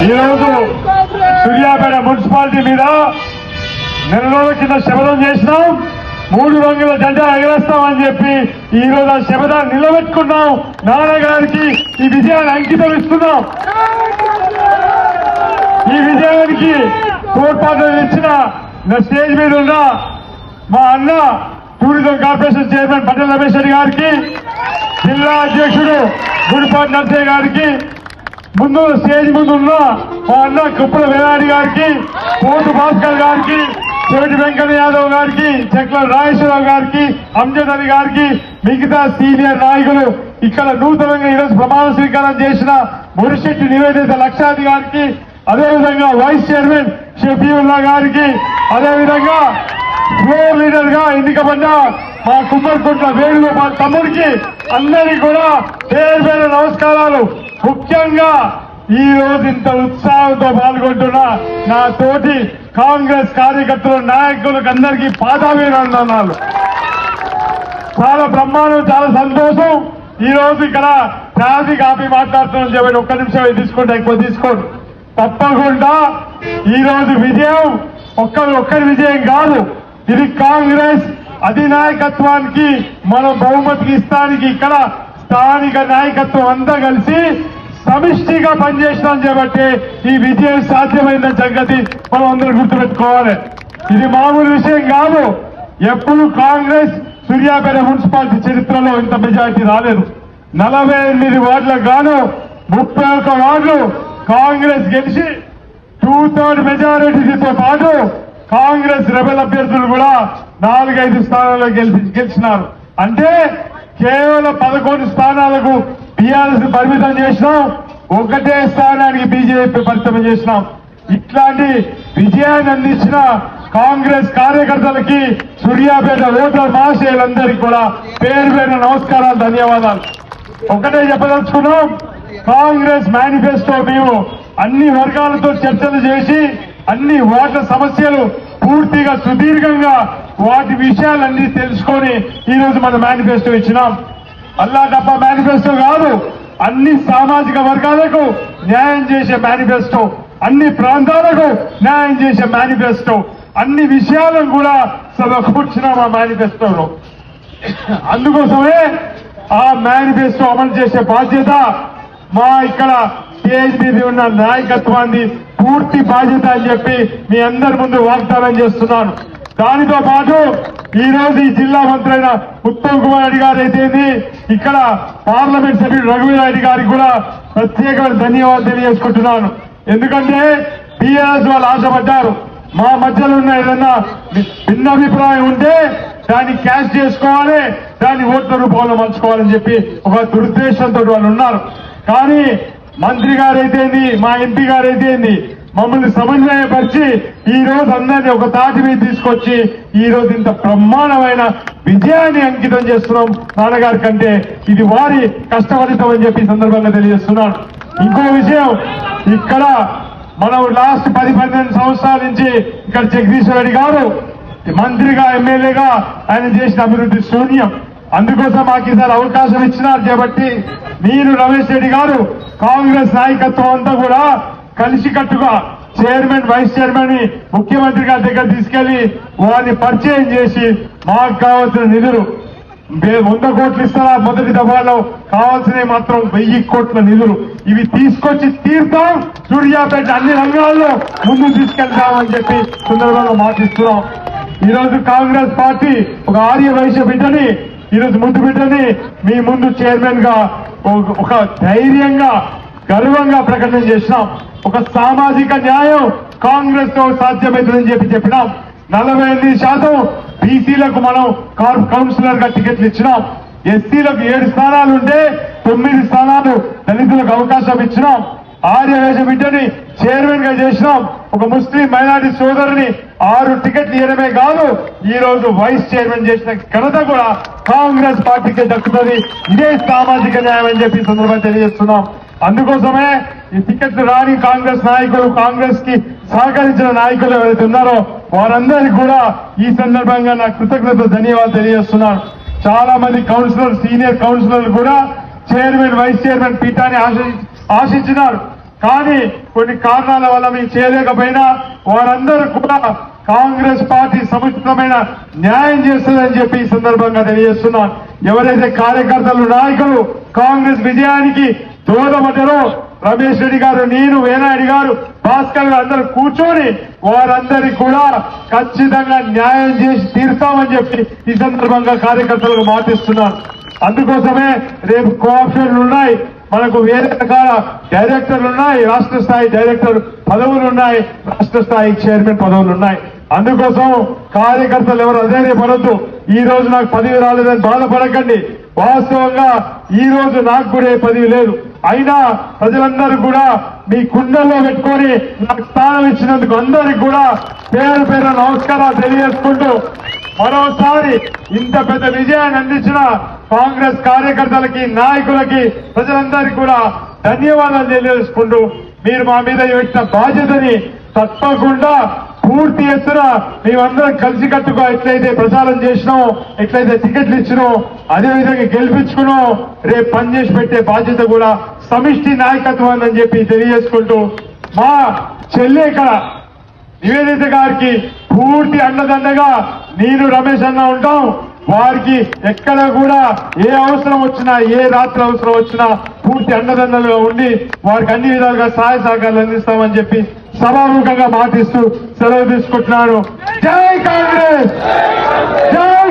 ఈరోజు సూర్యాపేట మున్సిపాలిటీ మీద నెల రోజుల కింద శపథం చేసినాం. 3 రంగుల జెండా ఎగరేస్తామని చెప్పి ఈ రోజు ఆ శపథాన్ని నిలబెట్టుకున్నాం. నాన్న గారికి ఈ విజయాన్ని అంకితం ఇస్తున్నాం. ఈ విజయానికి తోడ్పాటు ఇచ్చిన స్టేజ్ మీద ఉన్న మా అన్న టూరిజం కార్పొరేషన్ చైర్మన్ పట్టణ రమేష్ రెడ్డి గారికి, జిల్లా అధ్యక్షుడు గుడిపాటి నర్సయ్య గారికి, ముందు స్టేజ్ ముందు ఉన్న మా అన్న కుప్పల వేలాడి గారికి, కోటు భాస్కర్ గారికి, చెవిటి వెంకన్న యాదవ్ గారికి, చెట్ల రాజేశ్వరరావు గారికి, అంజద్ అలీ గారికి, మిగతా సీనియర్ నాయకులు, ఇక్కడ నూతనంగా ఈరోజు ప్రమాణ స్వీకారం చేసిన మురిశెట్టి నివేదిత లక్షాది గారికి, అదేవిధంగా వైస్ చైర్మన్ షఫీవుల్లా గారికి, అదేవిధంగా ఫ్లోర్ లీడర్ గా ఎన్నికబడ్డ మా కుమ్మరికుంట్ల వేణుగోపాల్ తమ్ముడికి అందరికీ కూడా పేరు పేరు నమస్కారాలు. ముఖ్యంగా ఈ రోజు ఇంత ఉత్సాహంతో పాల్గొంటున్న నా తోటి కాంగ్రెస్ కార్యకర్తలు, నాయకులకు అందరికీ పాదాభివందనాలు. చాలా బ్రహ్మాండం, చాలా సంతోషం. ఈ రోజు ఇక్కడ ట్రాఫిక్ ఆపి మాట్లాడుతున్నాం చెప్పండి. ఒక్క నిమిషం తీసుకుంటే ఎక్కువ తీసుకోండి. తప్పకుండా ఈ రోజు విజయం ఒక్కరి విజయం కాదు, ఇది కాంగ్రెస్ అధినాయకత్వానికి మనం బహుమతికి ఇస్తానికి ఇక్కడ స్థానిక నాయకత్వం అంతా కలిసి సమిష్టిగా పనిచేసినాం కాబట్టి ఈ విజయం సాధ్యమైన సంగతి మనం అందరూ గుర్తుపెట్టుకోవాలి. ఇది మామూలు విషయం కాదు. ఎప్పుడు కాంగ్రెస్ సూర్యాపేట మున్సిపాలిటీ చరిత్రలో ఇంత మెజారిటీ రాలేదు. 48 వార్డులకు గాను 31 వార్డులు కాంగ్రెస్ గెలిచి 2/3 మెజారిటీతో పాటు కాంగ్రెస్ రెబెల్ అభ్యర్థులు కూడా 4-5 స్థానాల్లో గెలిచినారు. అంటే కేవలం 11 స్థానాలకు టీఆర్ఎస్ పరిమితం చేసినాం, ఒకటే స్థానానికి బీజేపీ పరిమితం చేసినాం. ఇట్లాంటి విజయాన్ని అందించిన కాంగ్రెస్ కార్యకర్తలకి, సూర్యాపేట ఓటర్ మహాశయులందరికీ కూడా పేరు పేరు నమస్కారాలు, ధన్యవాదాలు. ఒకటే చెప్పదలుచుకున్నాం, కాంగ్రెస్ మేనిఫెస్టో మేము అన్ని వర్గాలతో చర్చలు చేసి అన్ని వార్డుల సమస్యలు పూర్తిగా సుదీర్ఘంగా వాటి విషయాలన్నీ తెలుసుకొని ఈ రోజు మన మేనిఫెస్టో ఇచ్చినాం. అల్లా తప్ప మేనిఫెస్టో కాదు, అన్ని సామాజిక వర్గాలకు న్యాయం చేసే మేనిఫెస్టో, అన్ని ప్రాంతాలకు న్యాయం చేసే మేనిఫెస్టో, అన్ని విషయాలను కూడా సమకూర్చినాం ఆ మేనిఫెస్టోలో. అందుకోసమే ఆ మేనిఫెస్టో అమలు చేసే బాధ్యత మా ఇక్కడ టీఐసీబీ ఉన్న నాయకత్వాన్ని పూర్తి బాధ్యత అని చెప్పి మీ అందరి ముందు వాగ్దానం చేస్తున్నాను. దానితో పాటు ఈ రోజు ఈ జిల్లా మంత్రి అయిన ఉత్తమ్ కుమార్ రెడ్డి గారు అయితే, ఇక్కడ పార్లమెంట్ సభ్యుడు రఘువీరారెడ్డి గారికి కూడా ప్రత్యేకమైన ధన్యవాదాలు తెలియజేసుకుంటున్నాను. ఎందుకంటే టీఆర్ఎస్ వాళ్ళు ఆశపడ్డారు, మా మధ్యలో ఉన్న ఏదన్నా భిన్నాభిప్రాయం ఉంటే దాన్ని క్యాష్ చేసుకోవాలి, దాన్ని ఓట్ల రూపంలో మలుచుకోవాలని చెప్పి ఒక దురుద్దేశంతో వాళ్ళు ఉన్నారు. కానీ మంత్రి గారైతేంది, మా ఎంపీ గారైతేంది, మమ్మల్ని సమన్వయపరిచి ఈ రోజు అందరినీ ఒక తాటి మీద తీసుకొచ్చి ఈ రోజు ఇంత బ్రహ్మాండమైన విజయాన్ని అంకితం చేస్తున్నాం నాన్నగారి కంటే. ఇది వారి కష్టఫలితం అని చెప్పి సందర్భంగా తెలియజేస్తున్నాను. ఇంకో విషయం, ఇక్కడ మనం లాస్ట్ 10-12 సంవత్సరాల నుంచి ఇక్కడ జగదీశ్వర్ రెడ్డి గారు మంత్రిగా, ఎమ్మెల్యేగా ఆయన చేసిన అభివృద్ధి శూన్యం. అందుకోసం మాకు ఈసారి అవకాశం ఇచ్చినారు కాబట్టి మీరు రమేష్ రెడ్డి గారు, కాంగ్రెస్ నాయకత్వం అంతా కూడా కలిసికట్టుగా చైర్మన్, వైస్ చైర్మన్ ని ముఖ్యమంత్రి గారి దగ్గర తీసుకెళ్లి వారిని పరిచయం చేసి మాకు కావాల్సిన నిధులు 100 కోట్లు ఇస్తారా మొదటి దఫాలో, కావాల్సినవి మాత్రం 1000 కోట్ల నిధులు, ఇవి తీసుకొచ్చి తీర్థం సూర్యాపేట అన్ని రంగాల్లో ముందుకు తీసుకెళ్తామని చెప్పి సందర్భంగా మాటిస్తున్నాం. ఈరోజు కాంగ్రెస్ పార్టీ ఒక ఆర్య వైశ్య బిడ్డని, ఈరోజు ముందు బిడ్డని మీ ముందు చైర్మన్ గా ఒక ధైర్యంగా, గర్వంగా ప్రకటన చేసినాం. ఒక సామాజిక న్యాయం కాంగ్రెస్ తో సాధ్యమవుతుందని చెప్పినాం. 48% బీసీలకు మనం కౌన్సిలర్ గా టికెట్లు ఇచ్చినాం. ఎస్సీలకు 7 స్థానాలు ఉంటే 9 స్థానాలు దళితులకు అవకాశం ఇచ్చినాం. ఆర్యవేశ బిడ్డని చైర్మన్ గా చేసినాం. ఒక ముస్లిం మైనారిటీ సోదరుని 6 టికెట్లు ఇవ్వడమే కాదు, ఈ రోజు వైస్ చైర్మన్ చేసిన ఘనత కూడా కాంగ్రెస్ పార్టీకి దక్కుతుంది. ఇదే సామాజిక న్యాయం అని చెప్పి సందర్భంగా తెలియజేస్తున్నాం. అందుకోసమే ఈ టికెట్లు రాని కాంగ్రెస్ నాయకులు, కాంగ్రెస్ కి సహకరించిన నాయకులు ఎవరైతే ఉన్నారో వారందరికీ కూడా ఈ సందర్భంగా నా కృతజ్ఞతలు, ధన్యవాదాలు తెలియజేస్తున్నాను. చాలా మంది కౌన్సిలర్, సీనియర్ కౌన్సిలర్లు కూడా చైర్మన్, వైస్ చైర్మన్ పీఠాన్ని ఆశించినారు. కానీ కొన్ని కారణాల వల్ల మేము చేయలేకపోయినా వారందరూ కూడా కాంగ్రెస్ పార్టీ సముచితమైన న్యాయం చేస్తుందని చెప్పి ఈ సందర్భంగా తెలియజేస్తున్నాను. ఎవరైతే కార్యకర్తలు నాయకులు కాంగ్రెస్ విజయానికి దోహదపడ్డారో రమేష్ రెడ్డి గారు, నేను, వేనాయుడు గారు, భాస్కర్ గారు అందరూ కూర్చొని వారందరికీ కూడా ఖచ్చితంగా న్యాయం చేసి తీరుతామని చెప్పి ఈ సందర్భంగా కార్యకర్తలకు మాటిస్తున్నాను. అందుకోసమే రేపు కోఆప్షన్లు ఉన్నాయి, మనకు వేరే రకాల డైరెక్టర్లు ఉన్నాయి, రాష్ట్ర స్థాయి డైరెక్టర్ పదవులు ఉన్నాయి, రాష్ట్ర స్థాయి చైర్మన్ పదవులు ఉన్నాయి. అందుకోసం కార్యకర్తలు ఎవరు అధైర్యపడద్దు. ఈ రోజు నాకు పదవి రాలేదని బాధపడకండి. వాస్తవంగా ఈ రోజు నాకు కూడా ఏ పదవి లేదు. అయినా ప్రజలందరూ కూడా మీ కుండల్లో పెట్టుకొని నాకు స్థానం ఇచ్చినందుకు అందరికి కూడా పేరు పేరు నమస్కారాలు తెలియజేసుకుంటూ మరోసారి ఇంత పెద్ద విజయాన్ని అందించిన కాంగ్రెస్ కార్యకర్తలకి, నాయకులకి, ప్రజలందరికీ కూడా ధన్యవాదాలు తెలియజేసుకుంటూ మీరు మా మీద పెట్టిన బాధ్యతని తప్పకుండా పూర్తి ఎత్తున మేమందరం కలిసికట్టుగా ఎట్లయితే ప్రచారం చేసినాం, ఎట్లయితే టికెట్లు ఇచ్చినాం, అదేవిధంగా గెలిపించుకున్నాం, రేపు పనిచేసి పెట్టే బాధ్యత కూడా సమిష్టి నాయకత్వం అని చెప్పి తెలియజేసుకుంటూ మా చెల్లె ఇక్కడ నివేదిత గారికి పూర్తి అండదండగా నేను రమేష్ అన్న ఉంటాం. వారికి ఎక్కడ కూడా ఏ అవసరం వచ్చినా, ఏ రాత్రి అవసరం వచ్చినా పూర్తి అండదండలుగా ఉండి వారికి అన్ని విధాలుగా సహాయ సహకారాలు అందిస్తామని చెప్పి సభాముఖంగా మాటిస్తూ సెలవు తీసుకుంటున్నాను. జై కాంగ్రెస్, జై